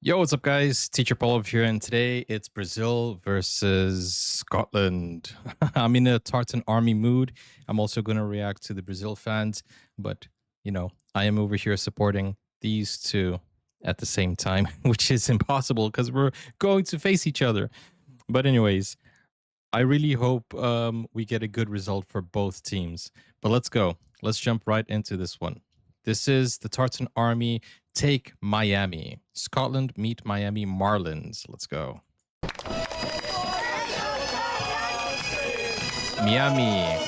Yo, what's up, guys? Teacher Paul over here, and today it's Brazil versus Scotland. I'm in a Tartan Army mood. I'm also going to react to the Brazil fans, but I am over here supporting these two at the same time, which is impossible because we're going to face each other. But, anyways, I really hope we get a good result for both teams. But let's go. Let's jump right into this one. This is the Tartan Army take Miami. Scotland meet Miami Marlins. Let's go. Miami.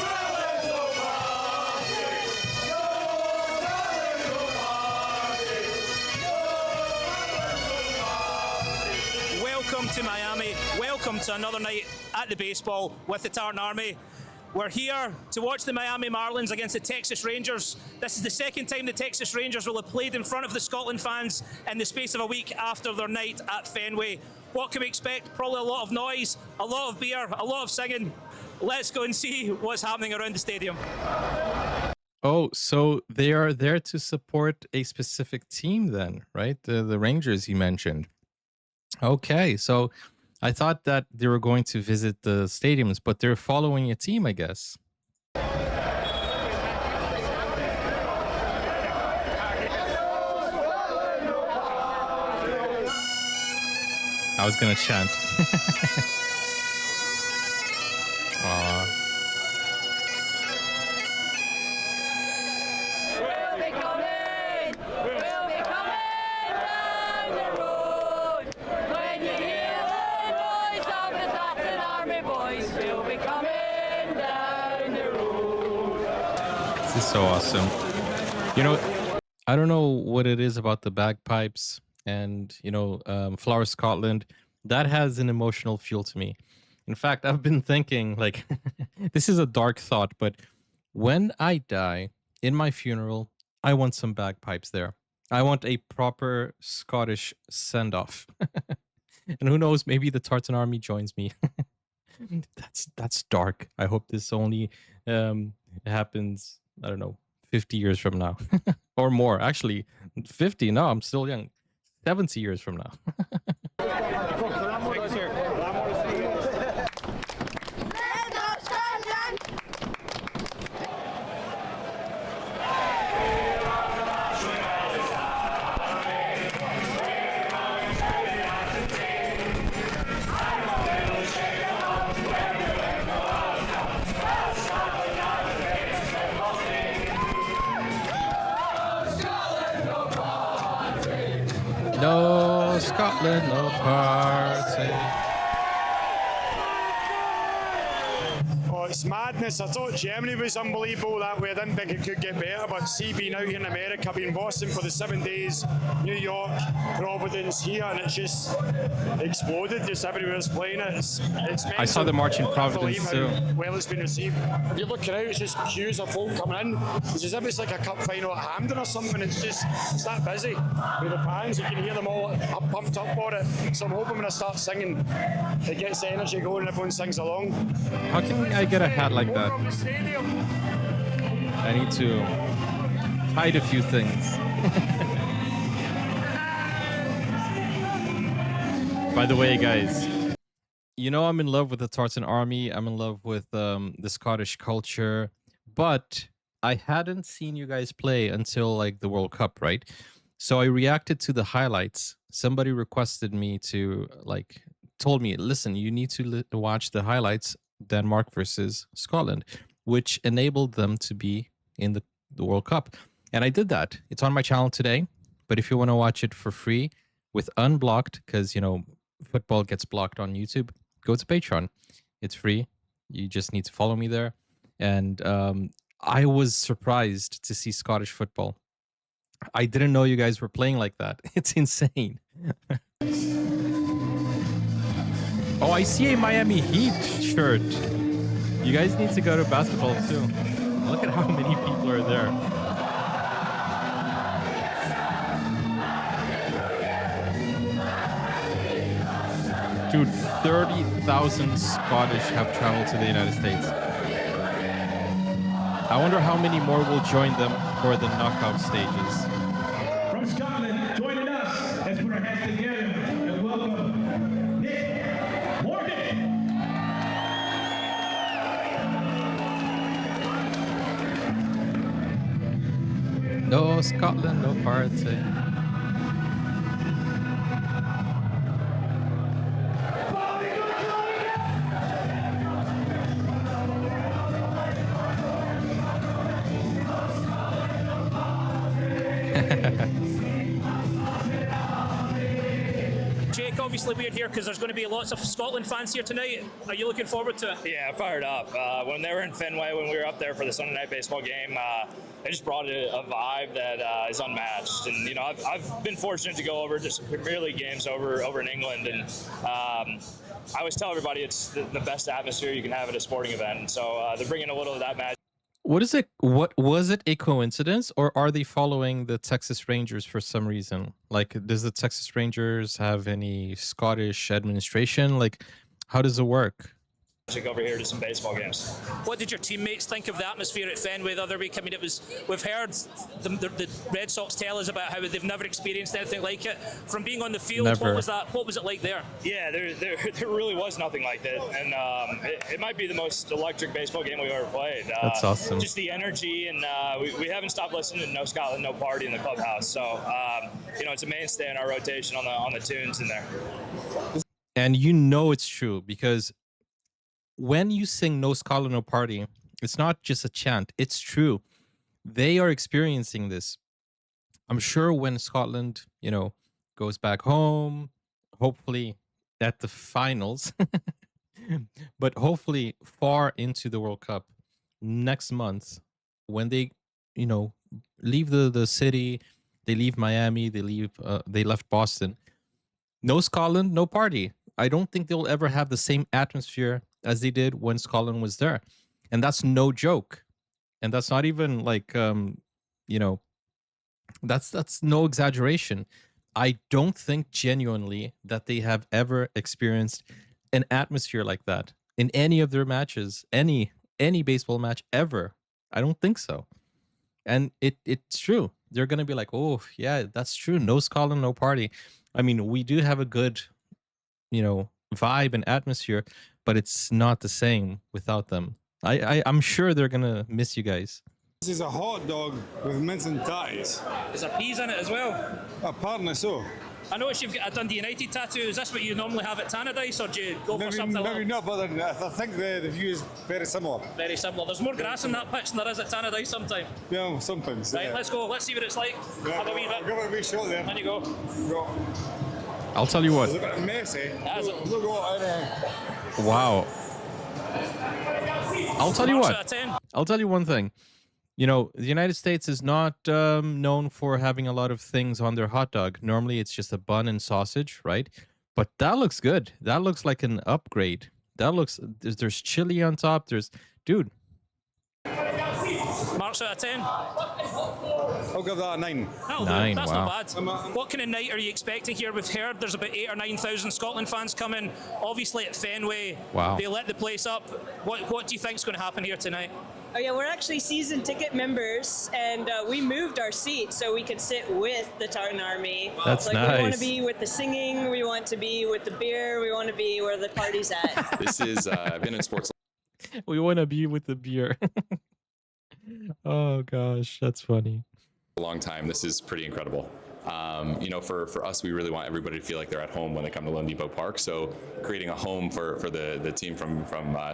Welcome to Miami. Welcome to another night at the baseball with the Tartan Army. We're here to watch the Miami Marlins against the Texas Rangers. This is the second time the Texas Rangers will have played in front of the Scotland fans in the space of a week after their night at Fenway. What can we expect? Probably a lot of noise, a lot of beer, a lot of singing. Let's go and see what's happening around the stadium. Oh, so they are there to support a specific team then, right? The Rangers you mentioned. Okay, so I thought that they were going to visit the stadiums, but they're following a team, I guess. I was gonna chant. Aw. We'll be coming down the road. When you hear the voice of the Tartan Army boys, we'll be coming down the road. This is so awesome. I don't know what it is about the bagpipes and, Flower Scotland. That has an emotional feel to me. In fact, I've been thinking, like, this is a dark thought, but when I die in my funeral, I want some bagpipes there. I want a proper Scottish send off. And who knows, maybe the Tartan Army joins me. That's dark. I hope this only happens, I don't know, 50 years from now or more. Actually, 50. No, I'm still young. 70 years from now. No Scotland, no party. Oh, it's madness. I thought Germany was unbelievable that way. I didn't think it could get better, but see, being out here in America, being in Boston for the 7 days, New York, Providence here, and it's just exploded. Just everywhere's playing it. It's I saw the march in I can't Providence believe too. how well it's been received. If you're looking out, it's just queues of folk coming in. It's as if it's like a cup final at Hampden or something. It's that busy with the fans. You can hear them all pumped up for it. So I'm hoping when I start singing, it gets the energy going and everyone sings along. How can I get a hat like that? From the stadium. I need to hide a few things. By the way, guys, I'm in love with the Tartan Army. I'm in love with the Scottish culture, but I hadn't seen you guys play until like the World Cup, right? So I reacted to the highlights. Somebody requested me to told me, listen, you need to watch the highlights, Denmark versus Scotland, which enabled them to be in the World Cup. And I did that. It's on my channel today. But if you want to watch it for free with unblocked, because, football gets blocked on YouTube, go to Patreon. It's free. You just need to follow me there. And I was surprised to see Scottish football. I didn't know you guys were playing like that. It's insane. Oh, I see a Miami Heat shirt. You guys need to go to basketball too. Look at how many people are there. Dude, 30,000 Scottish have traveled to the United States. I wonder how many more will join them for the knockout stages. From Scotland, joining us as our hands together and welcome Nick Morgan. No Scotland, no party. Jake, obviously we're here because there's going to be lots of Scotland fans here tonight. Are you looking forward to it? Yeah, fired up. When they were in Fenway, when we were up there for the Sunday night baseball game, they just brought a vibe that is unmatched. And you know, I've been fortunate to go over to some Premier League games over in England, and I always tell everybody it's the best atmosphere you can have at a sporting event. And so they're bringing a little of that magic. What is it? What was it a coincidence, or are they following the Texas Rangers for some reason? Like, does the Texas Rangers have any Scottish administration? Like, how does it work? Over here to some baseball games. What did your teammates think of the atmosphere at Fenway the other week? I mean, we've heard the Red Sox tell us about how they've never experienced anything like it. From being on the field, Never. what was it like there? Yeah, there really was nothing like that, and it might be the most electric baseball game we've ever played. That's awesome. Just the energy, and we haven't stopped listening to No Scotland, No Party in the clubhouse. So you know, it's a mainstay in our rotation on the tunes in there. And you know it's true, because when you sing No Scotland, No Party, it's not just a chant. It's true. They are experiencing this. I'm sure when Scotland, you know, goes back home, hopefully at the finals, but hopefully far into the World Cup next month, when they, you know, leave the city, they leave Miami, they left Boston. No Scotland, no party. I don't think they'll ever have the same atmosphere as they did when Scotland was there. And that's no joke. And that's not even like, you know, that's no exaggeration. I don't think genuinely that they have ever experienced an atmosphere like that in any of their matches, any baseball match ever. I don't think so. And it's true. They're going to be like, oh, yeah, that's true. No Scotland, no party. I mean, we do have a good, you know, vibe and atmosphere, but it's not the same without them. I'm sure they're gonna miss you guys. This is a hot dog with mince and tatties. Is there peas in it as well? Apparently so. I noticed you've got a Dundee United tattoo. Is this what you normally have at Tannadice, or do you go for Maybe, something a maybe little not, but I think the view is very similar. very similar? There's more grass in that pitch than there is at Tannadice sometimes. Yeah, sometimes. Right, yeah. let's go. Let's see what it's like. Have a wee I'll bit. give it a wee shot there. On you go. Go. I'll tell you what. It's a bit messy. That's it. Look what anything. Wow. I'll tell you Marks what. out of 10. I'll tell you one thing. You know, the United States is not known for having a lot of things on their hot dog. Normally, it's just a bun and sausage, right? But that looks good. That looks like an upgrade. That looks. There's chili on top. Dude. Marks out of 10. I'll give that a 9. That'll do. 9, That's wow. not bad. What kind of night are you expecting here? We've heard there's about 8,000 or 9,000 Scotland fans coming. Obviously at Fenway, Wow. they lit the place up. What do you think's going to happen here tonight? Oh yeah, we're actually season ticket members, and we moved our seat so we could sit with the Tartan Army. That's We want nice. to be with the singing, we want to be with the beer, we want to be where the party's at. This is I've been in sports We want to be with the beer. Oh gosh, that's funny. a long time. This is pretty incredible. You know, for us, we really want everybody to feel like they're at home when they come to Lone Depot Park. So creating a home for the team from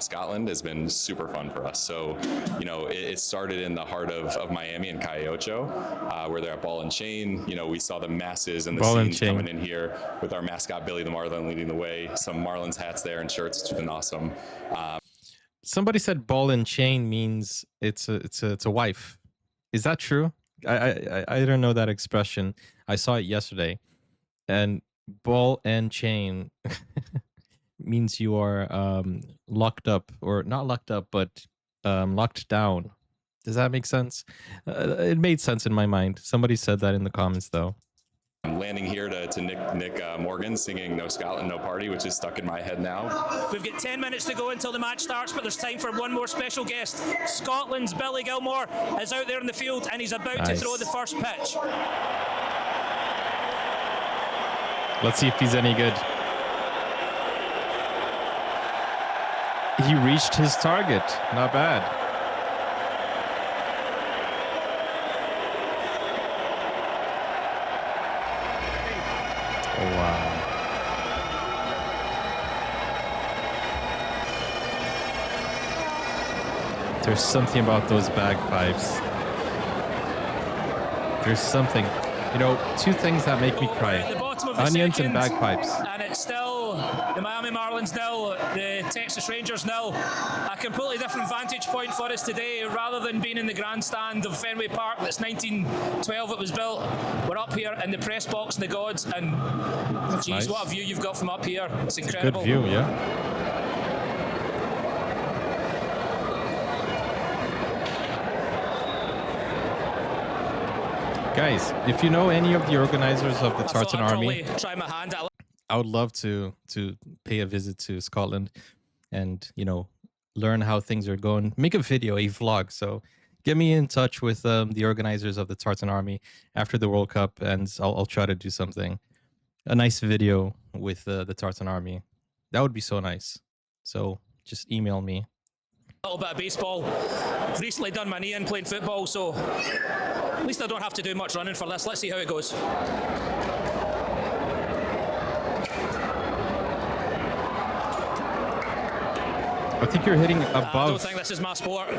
Scotland has been super fun for us. So, you know, it started in the heart of Miami and Cayocho, where they're at Ball and Chain. You know, we saw the masses and the Ball and scenes Chain. coming in here with our mascot Billy the Marlin leading the way. Some Marlins hats there and shirts. It's been awesome. Somebody said ball and chain means it's a wife. Is that true? I don't know that expression. I saw it yesterday, and ball and chain means you are locked up, or not locked up, but locked down. Does that make sense? It made sense in my mind. Somebody said that in the comments, though. I'm landing here to Nick Morgan singing No Scotland, No Party, which is stuck in my head now. We've got 10 minutes to go until the match starts, but there's time for one more special guest. Scotland's Billy Gilmore is out there in the field, and he's about to Nice. throw the first pitch. Let's see if he's any good. He reached his target. Not bad. Oh, wow. There's something about those bagpipes. There's something. You know, two things that make me cry. At the bottom of the Onions second, and bagpipes. And it's still the Miami Marlins nil, the Texas Rangers nil. A completely different vantage point for us today. Rather than being in the grandstand of Fenway Park, that's 1912 it was built, we're up here in the press box in the gods, and geez, nice. what a view you've got from up here. It's Good incredible. view, yeah. Guys, if you know any of the organizers of the I thought Tartan I'd Army, probably try my hand at I would love to pay a visit to Scotland and, you know, learn how things are going. Make a video, a vlog. So get me in touch with the organizers of the Tartan Army after the World Cup, and I'll try to do something. A nice video with the Tartan Army. That would be so nice. So just email me. a little bit of baseball. I've recently done my knee in playing football, so at least I don't have to do much running for this. Let's see how it goes. I think you're hitting I don't above. think this is my sport.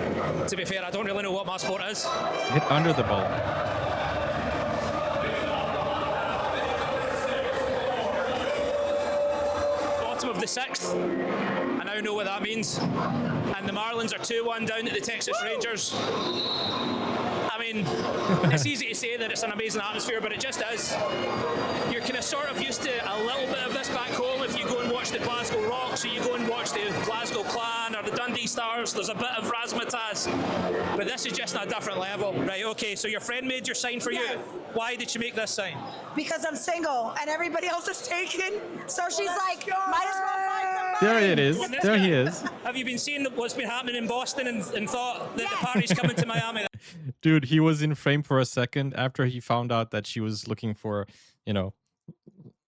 To be fair, I don't really know what my sport is. Hit under the ball. Bottom of the sixth. I now know what that means. And the Marlins are 2-1 down at the Texas Rangers. I mean, it's easy to say that it's an amazing atmosphere, but it just is. You're kind of sort of used to a little bit of this back home if you go and watch the Glasgow Rocks, or you go and watch the Glasgow Clan or the Dundee Stars. There's a bit of razzmatazz, but this is just a different level. Right, okay, so your friend made your sign for you. Why did she make this sign? Because I'm single and everybody else is taken. So she's like, might as well find somebody. There it is. And this There guy, he is. Have you been seeing what's been happening in Boston and thought that the party's coming to Miami? Dude, he was in frame for a second after he found out that she was looking for, you know,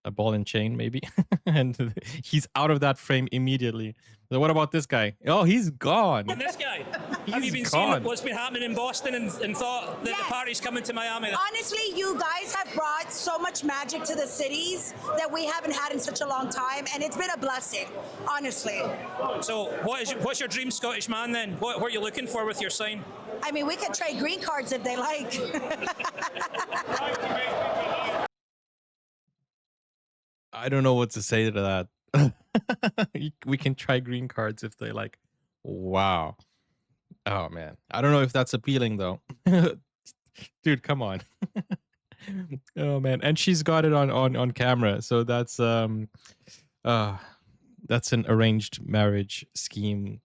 a ball and chain maybe. And he's out of that frame immediately. So what about this guy? Oh, he's gone. And this guy, have He's you been gone. seeing what's been happening in Boston and thought that the party's coming to Miami? Honestly, you guys have brought so much magic to the cities that we haven't had in such a long time, and it's been a blessing, honestly. So what's your dream Scottish man then? What are you looking for with your sign? I mean, we could trade green cards if they like. I don't know what to say to that. We can try green cards if they like. Wow. Oh man. I don't know if that's appealing though. Dude, come on. Oh man. And she's got it on camera. So that's an arranged marriage scheme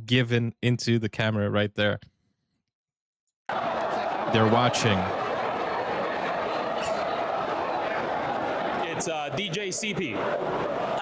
given into the camera right there. They're watching. It's DJ CP.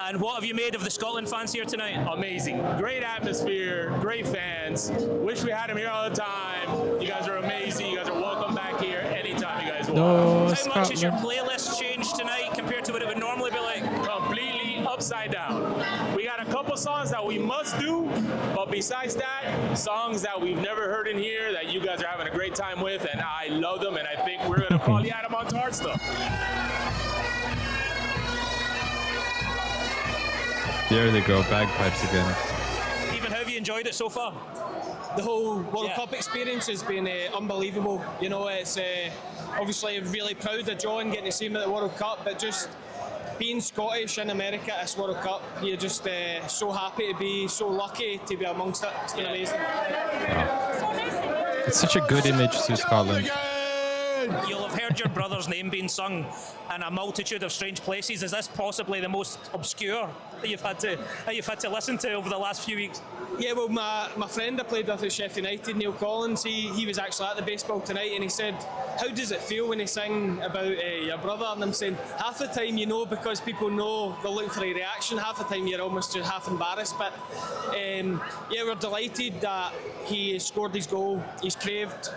And what have you made of the Scotland fans here tonight? Amazing. Great atmosphere, great fans. Wish we had them here all the time. You guys are amazing. You guys are welcome back here anytime you guys want. No, How much has your Scotland. playlist changed tonight compared to what it would normally be like? Completely upside down. We got a couple songs that we must do, but besides that, songs that we've never heard in here that you guys are having a great time with, and I love them, and I think we're going to probably add them onto our stuff. There they go, bagpipes again. Stephen, how have you enjoyed it so far? The whole World Cup experience has been unbelievable. You know, it's obviously really proud of John getting to see him at the World Cup, but just being Scottish in America at this World Cup, you're just so happy to be, so lucky to be amongst it. It's been amazing. It's such a good image to Scotland. You'll have heard your brother's name being sung in a multitude of strange places. Is this possibly the most obscure that you've had to listen to over the last few weeks? Yeah, well, my friend I played with at Sheffield United, Neil Collins, he was actually at the baseball tonight, and he said, how does it feel when they sing about your brother? And I'm saying, half the time you know because people know they're looking for a reaction, half the time you're almost just half embarrassed. But yeah, we're delighted that he scored his goal. He's craved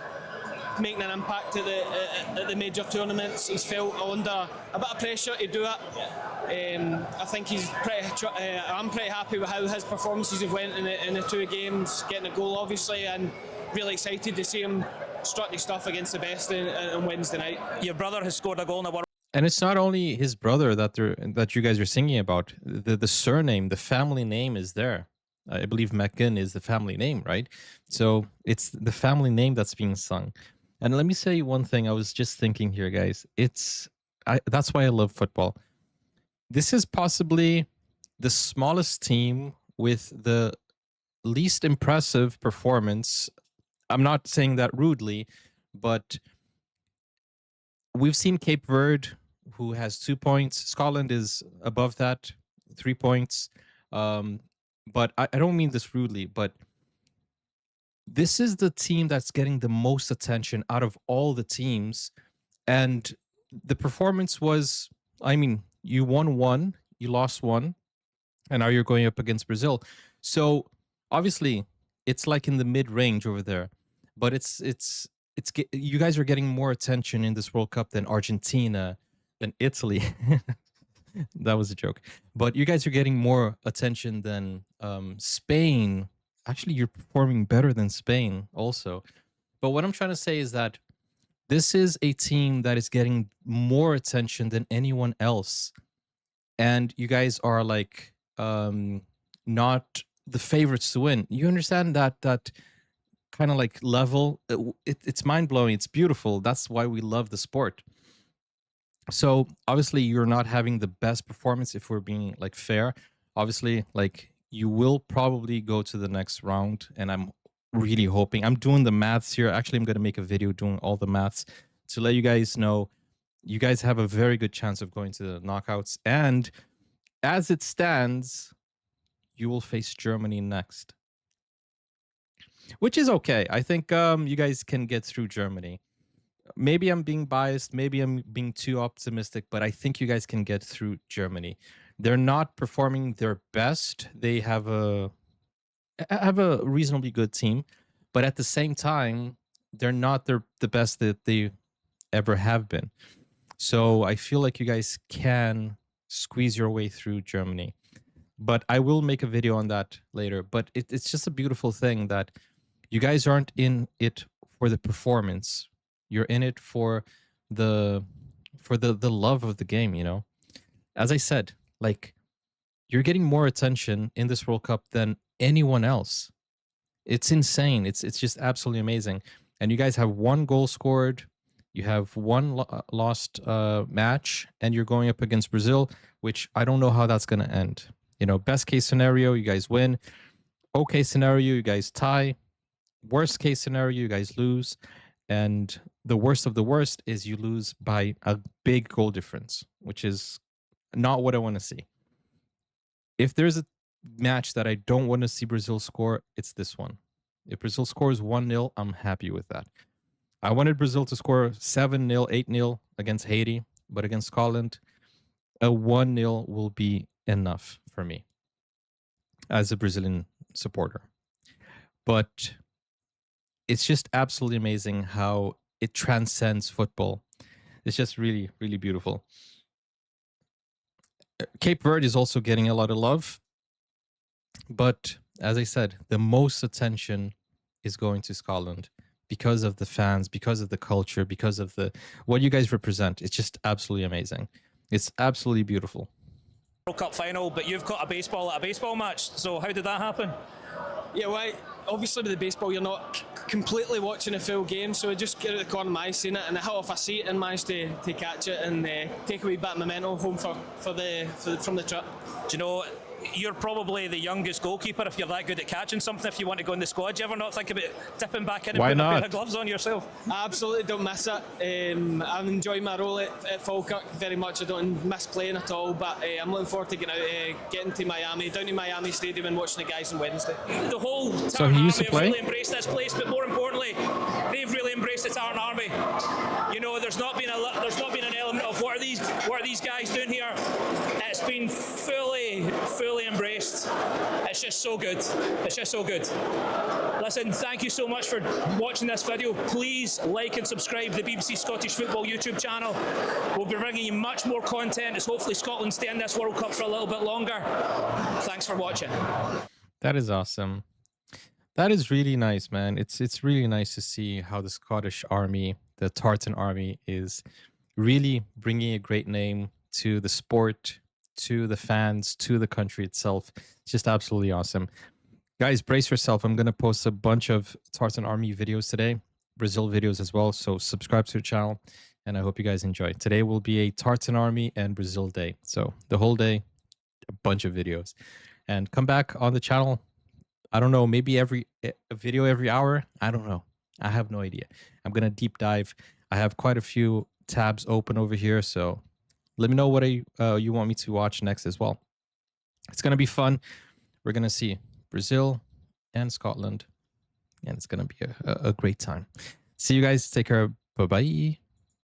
making an impact at the major tournaments. He's felt under a bit of pressure to do it. I think I'm pretty happy with how his performances have went in the 2 games, getting a goal obviously, and really excited to see him strut his stuff against the best on Wednesday night. Your brother has scored a goal in the World. And it's not only his brother that you guys are singing about. The surname, the family name is there. I believe McGinn is the family name, right? So it's the family name that's being sung. And let me say you one thing. I was just thinking here, guys. That's why I love football. This is possibly the smallest team with the least impressive performance. I'm not saying that rudely, but we've seen Cape Verde, who has 2 points. Scotland is above that, 3 points. But I don't mean this rudely, but this is the team that's getting the most attention out of all the teams. And the performance was, I mean, you won 1, you lost 1, and now you're going up against Brazil. So obviously it's like in the mid-range over there, but you guys are getting more attention in this World Cup than Argentina, than Italy. That was a joke. But you guys are getting more attention than Spain. Actually, you're performing better than Spain also. But what I'm trying to say is that this is a team that is getting more attention than anyone else. And you guys are like not the favorites to win. You understand that kind of like level? It's mind-blowing. It's beautiful. That's why we love the sport. So obviously you're not having the best performance, if we're being like fair. Obviously, like, you will probably go to the next round, and I'm really hoping. I'm doing the maths here. Actually, I'm going to make a video doing all the maths to let you guys know you guys have a very good chance of going to the knockouts. And as it stands, you will face Germany next, which is okay. I think you guys can get through Germany. Maybe I'm being biased, maybe I'm being too optimistic, but I think you guys can get through Germany. They're not performing their best. They have a reasonably good team, but at the same time, they're not the best that they ever have been. So I feel like you guys can squeeze your way through Germany. But I will make a video on that later. But it's just a beautiful thing that you guys aren't in it for the performance. You're in it for the love of the game, you know? As I said, like, you're getting more attention in this World Cup than anyone else. It's insane. It's just absolutely amazing. And you guys have 1 goal scored. You have 1 lost match, and you're going up against Brazil, which I don't know how that's going to end. You know, best case scenario, you guys win. Okay scenario, you guys tie. Worst case scenario, you guys lose. And the worst of the worst is you lose by a big goal difference, which is not what I want to see. If there's a match that I don't want to see Brazil score, it's this one. If Brazil scores 1-0, I'm happy with that. I wanted Brazil to score 7-0, 8-0 against Haiti, but against Scotland, a 1-0 will be enough for me as a Brazilian supporter. But it's just absolutely amazing how it transcends football. It's just really, really beautiful. Cape Verde is also getting a lot of love. But as I said, the most attention is going to Scotland because of the fans, because of the culture, because of what you guys represent. It's just absolutely amazing. It's absolutely beautiful. World Cup final, but you've caught a baseball at a baseball match. So how did that happen? Yeah, well, obviously with the baseball, you're not completely watching a full game, so I just get out the corner of my eye, seen it, and I hit off a seat and managed to catch it and take a wee bit of memento home from the trip. Do you know, you're probably the youngest goalkeeper if you're that good at catching something. If you want to go in the squad, do you ever not think about dipping back in and putting a pair of gloves on yourself? I absolutely don't miss it. I'm enjoying my role at Falkirk very much. I don't miss playing at all, but I'm looking forward to getting to Miami, down to Miami Stadium and watching the guys on Wednesday. The whole Tartan Army have really embraced this place, but more importantly, they've really embraced the Tartan Army. You know, there's not been an element of what are these guys doing here. It's been fully embraced. It's just so good. It's just so good. Listen, thank you so much for watching this video. Please like and subscribe to the BBC Scottish Football YouTube channel. We'll be bringing you much more content as hopefully Scotland stay in this World Cup for a little bit longer. Thanks for watching. That is awesome. That is really nice, man. It's really nice to see how the Scottish Army, the Tartan Army, is really bringing a great name to the sport, to the fans, to the country itself. It's just absolutely awesome. Guys, brace yourself. I'm going to post a bunch of Tartan Army videos today, Brazil videos as well. So subscribe to the channel, and I hope you guys enjoy. Today will be a Tartan Army and Brazil day. So the whole day, a bunch of videos. And come back on the channel. I don't know, maybe a video every hour. I don't know. I have no idea. I'm going to deep dive. I have quite a few tabs open over here. So let me know what you want me to watch next as well. It's going to be fun. We're going to see Brazil and Scotland, and it's going to be a great time. See you guys. Take care. Bye-bye.